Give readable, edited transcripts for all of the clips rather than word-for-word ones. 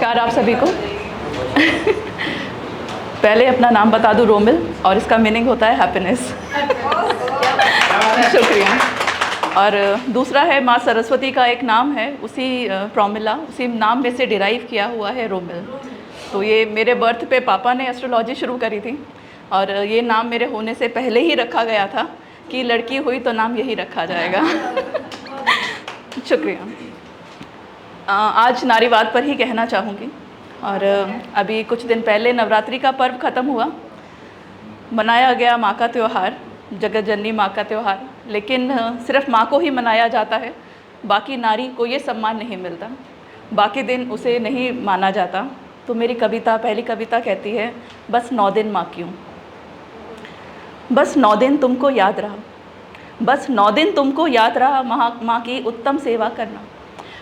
नमस्कार आप सभी को। पहले अपना नाम बता दूं, रोमिल, और इसका मीनिंग होता है हैप्पीनेस। शुक्रिया। और दूसरा है माँ सरस्वती का एक नाम है, उसी प्रोमिला, उसी नाम में से डिराइव किया हुआ है रोमिल। तो ये मेरे बर्थ पे पापा ने एस्ट्रोलॉजी शुरू करी थी और ये नाम मेरे होने से पहले ही रखा गया था कि लड़की हुई तो नाम यही रखा जाएगा। शुक्रिया। आज नारीवाद पर ही कहना चाहूँगी। और अभी कुछ दिन पहले नवरात्रि का पर्व ख़त्म हुआ, मनाया गया माँ का त्यौहार, जगत जननी माँ का त्यौहार। लेकिन सिर्फ माँ को ही मनाया जाता है, बाकी नारी को ये सम्मान नहीं मिलता, बाकी दिन उसे नहीं माना जाता। तो मेरी कविता, पहली कविता कहती है, बस 9 दिन माँ क्यों, बस 9 दिन तुमको याद रहा, बस 9 दिन तुमको याद रहा माँ की उत्तम सेवा करना,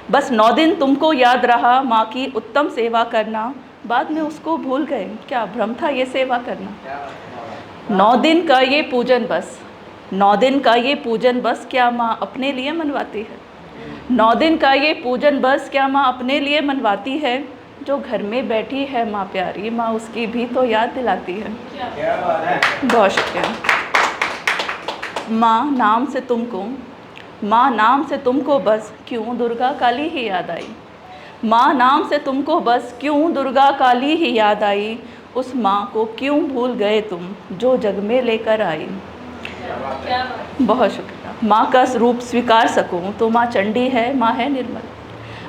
बस 9 दिन तुमको याद रहा माँ की उत्तम सेवा करना, बाद में उसको भूल गए, क्या भ्रम था ये सेवा करना। 9 दिन का ये पूजन बस, 9 दिन का ये पूजन बस, क्या माँ अपने लिए मनवाती है। 9 दिन का ये पूजन बस, क्या माँ अपने लिए मनवाती है। जो घर में बैठी है माँ प्यारी, माँ उसकी भी तो याद दिलाती है। बहुत शुक्रिया। माँ नाम से तुमको, माँ नाम से तुमको बस क्यों दुर्गा काली ही याद आई, माँ नाम से तुमको बस क्यों दुर्गा काली ही याद आई, उस माँ को क्यों भूल गए तुम जो जग में लेकर आई। बहुत शुक्रिया। माँ का रूप स्वीकार सको तो माँ चंडी है, माँ है निर्मल,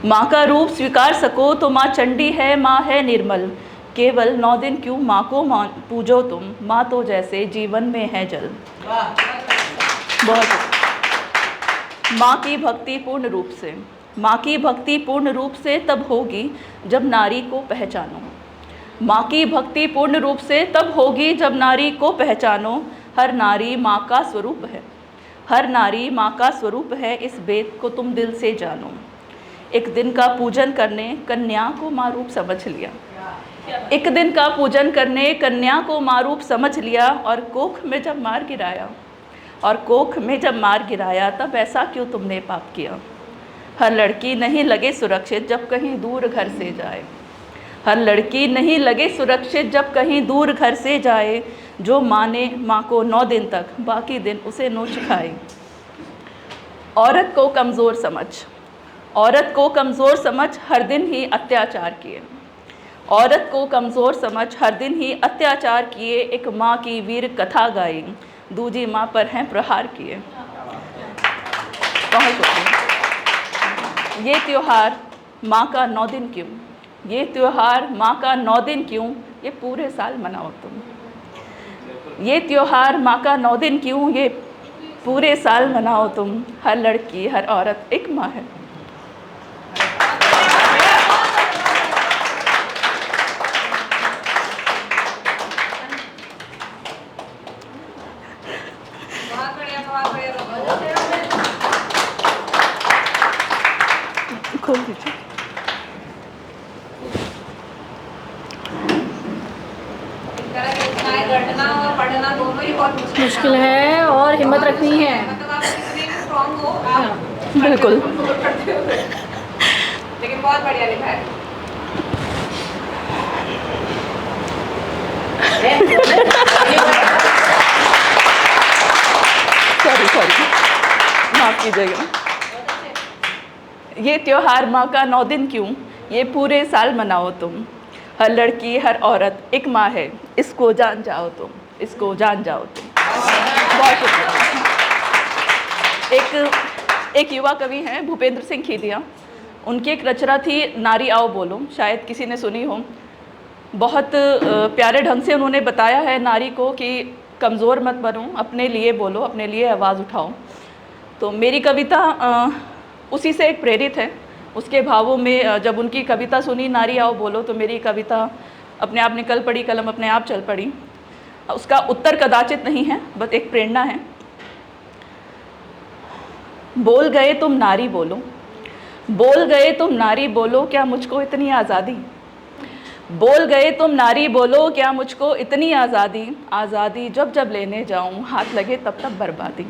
माँ का रूप स्वीकार सको तो माँ चंडी है, माँ है निर्मल। केवल 9 दिन क्यों माँ को पूजो तुम, माँ तो जैसे जीवन में है जल। बहुत शुक्रिया। माँ की भक्ति पूर्ण रूप से, माँ की भक्ति पूर्ण रूप से तब होगी जब नारी को पहचानो, माँ की भक्ति पूर्ण रूप से तब होगी जब नारी को पहचानो। हर नारी माँ का स्वरूप है, हर नारी माँ का स्वरूप है, इस वेद को तुम दिल से जानो। एक दिन का पूजन करने कन्या को माँ रूप समझ लिया, एक दिन का पूजन करने कन्या को माँ रूप समझ लिया, और कोख में जब मार गिराया, और कोख में जब मार गिराया, तब ऐसा क्यों तुमने पाप किया। हर लड़की नहीं लगे सुरक्षित जब कहीं दूर घर से जाए, हर लड़की नहीं लगे सुरक्षित जब कहीं दूर घर से जाए। जो माने माँ को 9 दिन तक, बाकी दिन उसे नोच खाए। औरत को कमज़ोर समझ, औरत को कमज़ोर समझ हर दिन ही अत्याचार किए, औरत को कमज़ोर समझ हर दिन ही अत्याचार किए। एक माँ की वीर कथा गाई, दूजी माँ पर हैं प्रहार किए। बहुत शुक्रिया। ये त्यौहार माँ का 9 दिन क्यों, ये त्यौहार माँ का 9 दिन क्यों, ये पूरे साल मनाओ तुम। ये त्यौहार माँ का 9 दिन क्यों, ये पूरे साल मनाओ तुम। हर लड़की हर औरत एक माँ है। खोल दीजिए। मुश्किल है और हिम्मत रखनी है। बिल्कुल। लेकिन बहुत बढ़िया लिखा है। सॉरी, माफ़ कीजिएगा। ये त्यौहार माँ का 9 दिन क्यों, ये पूरे साल मनाओ तुम। हर लड़की हर औरत एक माँ है, इसको जान जाओ तुम, इसको जान जाओ तुम। बहुत शुक्रिया। एक युवा कवि हैं भूपेंद्र सिंह खीदिया, उनकी एक रचना थी नारी आओ बोलो, शायद किसी ने सुनी हो। बहुत प्यारे ढंग से उन्होंने बताया है नारी को कि कमज़ोर मत बनो, अपने लिए बोलो, अपने लिए आवाज़ उठाओ। तो मेरी कविता उसी से एक प्रेरित है। उसके भावों में जब उनकी कविता सुनी नारी आओ बोलो, तो मेरी कविता अपने आप निकल पड़ी, कलम अपने आप चल पड़ी। उसका उत्तर कदाचित नहीं है, बस एक प्रेरणा है। बोल गए तुम नारी बोलो, बोल गए तुम नारी बोलो, क्या मुझको इतनी आज़ादी। बोल गए तुम नारी बोलो, क्या मुझको इतनी आज़ादी। आज़ादी जब जब लेने जाऊं, हाथ लगे तब तब बर्बादी।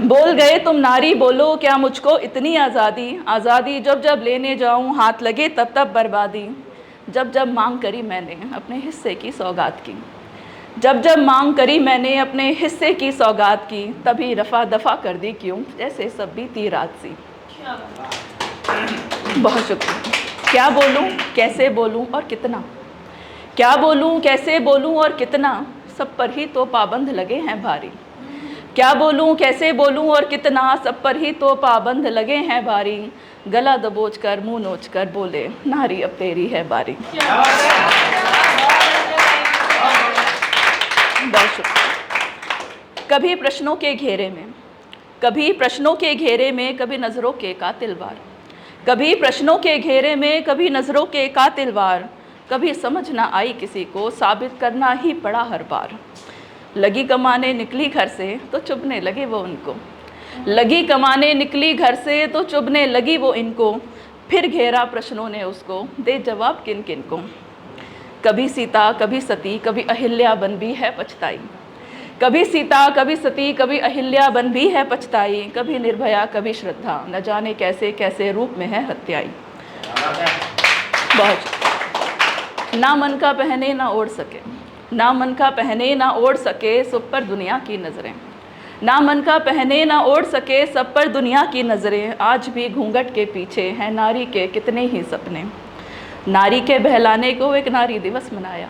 बोल गए तुम नारी बोलो क्या मुझको इतनी आज़ादी, आज़ादी जब जब लेने जाऊं हाथ लगे तब तब बर्बादी। जब जब मांग करी मैंने अपने हिस्से की सौगात की, जब जब मांग करी मैंने अपने हिस्से की सौगात की, तभी रफ़ा दफ़ा कर दी क्यों जैसे सब बीती रात सी। बहुत शुक्रिया। क्या बोलूं कैसे बोलूं और कितना, क्या बोलूं कैसे बोलूं और कितना, सब पर ही तो पाबंद लगे हैं भारी। क्या बोलूं कैसे बोलूं और कितना, सब पर ही तो पाबंद लगे हैं भारी। गला दबोच कर मुंह नोच कर बोले नारी अब तेरी है बारी। बहुत शुक्रिया। कभी प्रश्नों के घेरे में, कभी प्रश्नों के घेरे में, कभी नज़रों के कातिल वार, कभी प्रश्नों के घेरे में, कभी नज़रों के कातिल वार। कभी समझ ना आई किसी को, साबित करना ही पड़ा हर बार। लगी कमाने निकली घर से तो चुभने लगे वो उनको, लगी कमाने निकली घर से तो चुभने लगी वो इनको। फिर घेरा प्रश्नों ने उसको, दे जवाब किन किन को। कभी सीता कभी सती कभी अहिल्या बन भी है पछताई, कभी सीता कभी सती कभी अहिल्या बन भी है पछताई। कभी निर्भया कभी श्रद्धा, न जाने कैसे कैसे रूप में है हत्याई। बहुत ना मन का पहने ना ओढ़ सके, ना मन का पहने ना ओढ़ सके सब पर दुनिया की नज़रें, ना मन का पहने ना ओढ़ सके सब पर दुनिया की नज़रें। आज भी घूंघट के पीछे हैं नारी के कितने ही सपने। नारी के बहलाने को एक नारी दिवस मनाया,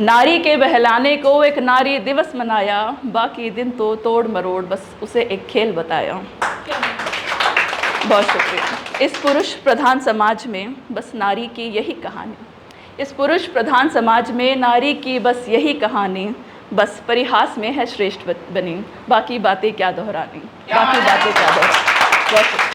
नारी के बहलाने को एक नारी दिवस मनाया। बाकी दिन तो तोड़ मरोड़ बस उसे एक खेल बताया। बहुत शुक्रिया। इस पुरुष प्रधान समाज में बस नारी की यही कहानी, इस पुरुष प्रधान समाज में नारी की बस यही कहानी। बस परिहास में है श्रेष्ठ बनी, बाकी बातें क्या दोहरानी, बाकी बातें क्या दोहरानी।